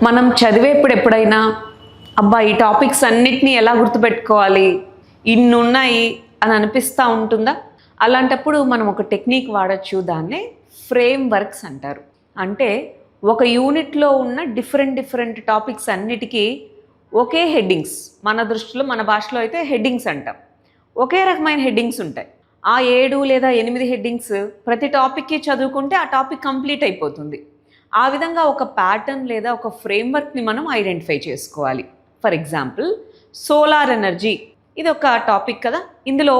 మనం చదివేప్పుడు ఎప్పుడైనా అబ్బా ఈ టాపిక్స్ అన్నిటినీ ఎలా గుర్తుపెట్టుకోవాలి ఇన్ని ఉన్నాయి అని అనిపిస్తూ ఉంటుందా? అలాంటప్పుడు మనం ఒక టెక్నిక్ వాడచ్చు, దాన్నే ఫ్రేమ్ వర్క్స్ అంటారు. అంటే ఒక యూనిట్లో ఉన్న డిఫరెంట్ టాపిక్స్ అన్నిటికీ ఒకే హెడ్డింగ్స్, మన దృష్టిలో మన భాషలో అయితే హెడ్డింగ్స్ అంటాం. ఒకే రకమైన హెడ్డింగ్స్ ఉంటాయి. ఆ 7 లేదా 8 హెడ్డింగ్స్ ప్రతి టాపిక్కి చదువుకుంటే ఆ టాపిక్ కంప్లీట్ అయిపోతుంది. ఆ విధంగా ఒక ప్యాటర్న్ లేదా ఒక ఫ్రేమ్వర్క్ని మనం ఐడెంటిఫై చేసుకోవాలి. ఫర్ ఎగ్జాంపుల్, సోలార్ ఎనర్జీ ఇది ఒక టాపిక్ కదా, ఇందులో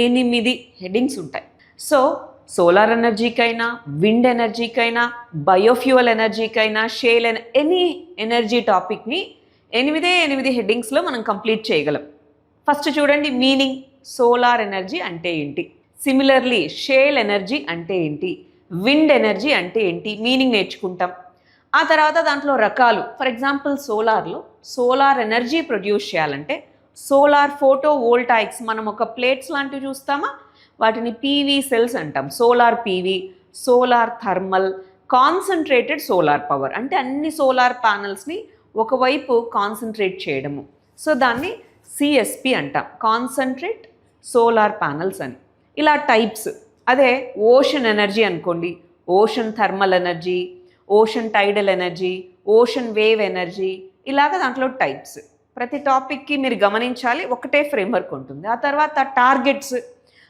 8 హెడ్డింగ్స్ ఉంటాయి. సో సోలార్ ఎనర్జీకైనా, విండ్ ఎనర్జీకైనా, బయోఫ్యూయల్ ఎనర్జీకైనా, షేల్ ఎనీ ఎనర్జీ టాపిక్ని 8 హెడ్డింగ్స్లో మనం కంప్లీట్ చేయగలం. ఫస్ట్ చూడండి, మీనింగ్ సోలార్ ఎనర్జీ అంటే ఏంటి, సిమిలర్లీ షేల్ ఎనర్జీ అంటే ఏంటి, విండ్ ఎనర్జీ అంటే ఏంటి, మీనింగ్ నేర్చుకుంటాం. ఆ తర్వాత దాంట్లో రకాలు, ఫర్ ఎగ్జాంపుల్ సోలార్లో సోలార్ ఎనర్జీ ప్రొడ్యూస్ చేయాలంటే సోలార్ ఫోటో వోల్టాయిక్స్, మనం ఒక ప్లేట్స్ లాంటివి చూస్తామా, వాటిని పీవీ సెల్స్ అంటాం. Solar PV, solar thermal, concentrated solar power అంటే అన్ని సోలార్ ప్యానల్స్ని ఒకవైపు కాన్సన్ట్రేట్ చేయడము. సో దాన్ని సిఎస్పి అంటాం, కాన్సన్ట్రేట్ సోలార్ ప్యానల్స్ అని. ఇలా టైప్స్. అదే ఓషన్ ఎనర్జీ అనుకోండి, ocean thermal energy, ocean టైడల్ energy, ocean wave energy, ఇలాగ దాంట్లో టైప్స్. ప్రతి టాపిక్కి మీరు గమనించాలి ఒకటే ఫ్రేమ్వర్క్ ఉంటుంది. ఆ తర్వాత టార్గెట్స్,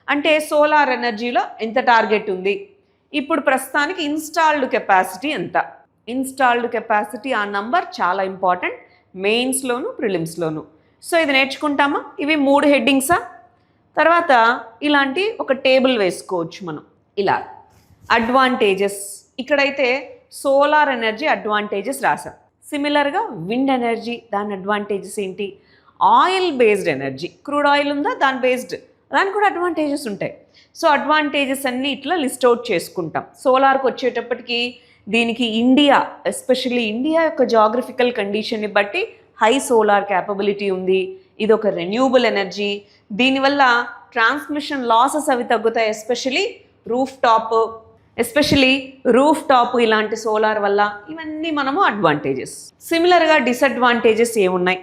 అంటే సోలార్ ఎనర్జీలో ఎంత టార్గెట్ ఉంది, ఇప్పుడు ప్రస్తుతానికి ఇన్స్టాల్డ్ కెపాసిటీ ఎంత. ఇన్స్టాల్డ్ కెపాసిటీ ఆ నంబర్ చాలా ఇంపార్టెంట్ మెయిన్స్లోను ప్రిలిమ్స్లోను. సో ఇది నేర్చుకుంటామా. ఇవి 3 హెడ్డింగ్సా. తర్వాత ఇలాంటి ఒక టేబుల్ వేసుకోవచ్చు మనం. ఇలా అడ్వాంటేజెస్, ఇక్కడైతే సోలార్ ఎనర్జీ అడ్వాంటేజెస్ రాసాం. సిమిలర్గా విండ్ ఎనర్జీ, దాని అడ్వాంటేజెస్ ఏంటి, oil based energy, crude oil ఉందా దాని బేస్డ్, దానికి కూడా అడ్వాంటేజెస్ ఉంటాయి. సో అడ్వాంటేజెస్ అన్నీ ఇట్లా లిస్ట్ అవుట్ చేసుకుంటాం. సోలార్కి వచ్చేటప్పటికి దీనికి ఇండియా, ఎస్పెషల్లీ ఇండియా యొక్క జాగ్రఫికల్ కండిషన్ని బట్టి హై సోలార్ క్యాపబిలిటీ ఉంది. ఇది ఒక రెన్యూబుల్ ఎనర్జీ, దీనివల్ల ట్రాన్స్మిషన్ లాసెస్ అవి తగ్గుతాయి. ఎస్పెషలీ రూఫ్ టాప్ ఇలాంటి సోలార్ వల్ల, ఇవన్నీ మనము అడ్వాంటేజెస్. సిమిలర్గా డిసడ్వాంటేజెస్ ఏమున్నాయి,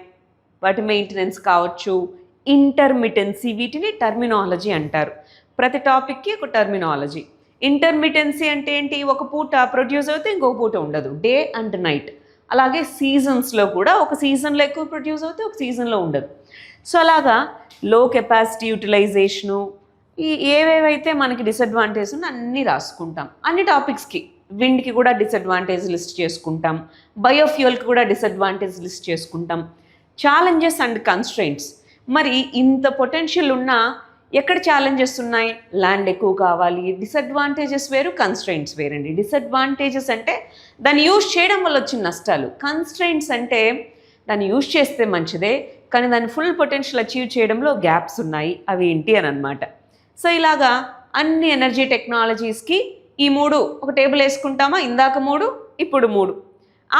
వాటి మెయింటెనెన్స్ కావచ్చు, ఇంటర్మిటెన్సీ, వీటిని టర్మినాలజీ అంటారు. ప్రతి టాపిక్కి ఒక టర్మినాలజీ. ఇంటర్మిటెన్సీ అంటే ఏంటి, ఒక పూట ప్రొడ్యూస్ అవుతే ఇంకొక పూట ఉండదు, డే అండ్ నైట్. అలాగే సీజన్స్లో కూడా ఒక సీజన్లో ఎక్కువ ప్రొడ్యూస్ అవుతే ఒక సీజన్లో ఉండదు. సో అలాగా లో కెపాసిటీ యూటిలైజేషను, ఈ ఏవేవైతే మనకి డిసడ్వాంటేజ్ ఉన్నా అన్నీ రాసుకుంటాం. అన్ని టాపిక్స్కి, విండ్కి కూడా డిసడ్వాంటేజ్ లిస్ట్ చేసుకుంటాం, బయోఫ్యూయల్కి కూడా డిసడ్వాంటేజ్ లిస్ట్ చేసుకుంటాం. ఛాలెంజెస్ అండ్ కన్స్ట్రెయింట్స్, మరి ఇంత పొటెన్షియల్ ఉన్నా ఎక్కడ ఛాలెంజెస్ ఉన్నాయి, ల్యాండ్ ఎక్కువ కావాలి. డిసడ్వాంటేజెస్ వేరు, కన్స్ట్రెయింట్స్ వేరండి. డిసడ్వాంటేజెస్ అంటే దాన్ని యూజ్ చేయడం వల్ల వచ్చిన నష్టాలు, కన్స్ట్రెయింట్స్ అంటే దాన్ని యూజ్ చేస్తే మంచిదే కానీ దాన్ని ఫుల్ పొటెన్షియల్ అచీవ్ చేయడంలో గ్యాప్స్ ఉన్నాయి, అవి ఏంటి అని అనమాట. సో ఇలాగా అన్ని ఎనర్జీ టెక్నాలజీస్కి ఈ 3 ఒక టేబుల్ వేసుకుంటామా, ఇందాక 3 ఇప్పుడు 3.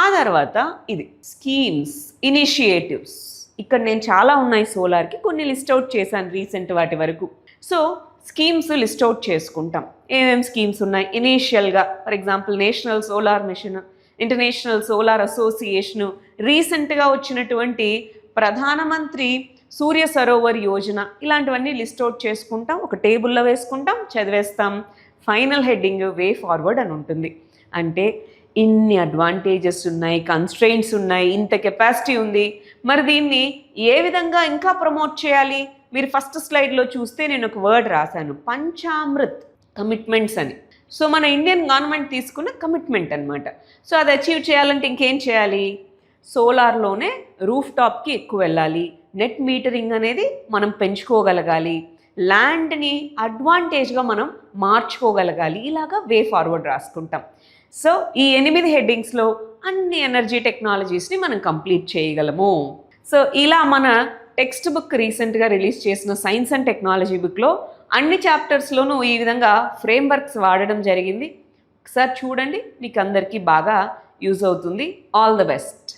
ఆ తర్వాత ఇది స్కీమ్స్, ఇనిషియేటివ్స్. ఇక్కడ నేను చాలా ఉన్నాయి సోలార్కి, కొన్ని లిస్ట్ అవుట్ చేశాను రీసెంట్ వాటి వరకు. సో స్కీమ్స్ లిస్ట్ అవుట్ చేసుకుంటాం. ఏమేమి స్కీమ్స్ ఉన్నాయి, ఇనీషియల్గా for example national solar machine, international solar association, రీసెంట్గా వచ్చినటువంటి ప్రధానమంత్రి సూర్య సరోవర్ యోజన, ఇలాంటివన్నీ లిస్ట్ అవుట్ చేసుకుంటాం, ఒక టేబుల్లో వేసుకుంటాం, చదివేస్తాం. ఫైనల్ హెడ్డింగ్ వే ఫార్వర్డ్ అని ఉంటుంది. అంటే ఇన్ని అడ్వాంటేజెస్ ఉన్నాయి, కన్స్ట్రెయింట్స్ ఉన్నాయి, ఇంత కెపాసిటీ ఉంది, మరి దీన్ని ఏ విధంగా ఇంకా ప్రమోట్ చేయాలి. మీరు ఫస్ట్ స్లైడ్లో చూస్తే నేను ఒక వర్డ్ రాశాను, పంచామృత్, కమిట్మెంట్స్ అని. సో మన ఇండియన్ గవర్నమెంట్ తీసుకున్న కమిట్మెంట్ అనమాట. సో అది అచీవ్ చేయాలంటే ఇంకేం చేయాలి, సోలార్లోనే రూఫ్ టాప్కి ఎక్కువ వెళ్ళాలి, నెట్ మీటరింగ్ అనేది మనం పెంచుకోగలగాలి, ల్యాండ్ని అడ్వాంటేజ్గా మనం మార్చుకోగలగాలి. ఇలాగా వే ఫార్వర్డ్ రాసుకుంటాం. సో ఈ 8 హెడ్డింగ్స్లో అన్ని ఎనర్జీ టెక్నాలజీస్ని మనం కంప్లీట్ చేయగలము. సో ఇలా మన టెక్స్ట్ బుక్ రీసెంట్గా రిలీజ్ చేసిన సైన్స్ అండ్ టెక్నాలజీ బుక్లో అన్ని చాప్టర్స్లోనూ ఈ విధంగా ఫ్రేమ్వర్క్స్ వాడడం జరిగింది. ఒకసారి చూడండి, మీకు అందరికీ బాగా యూజ్ అవుతుంది. All the best.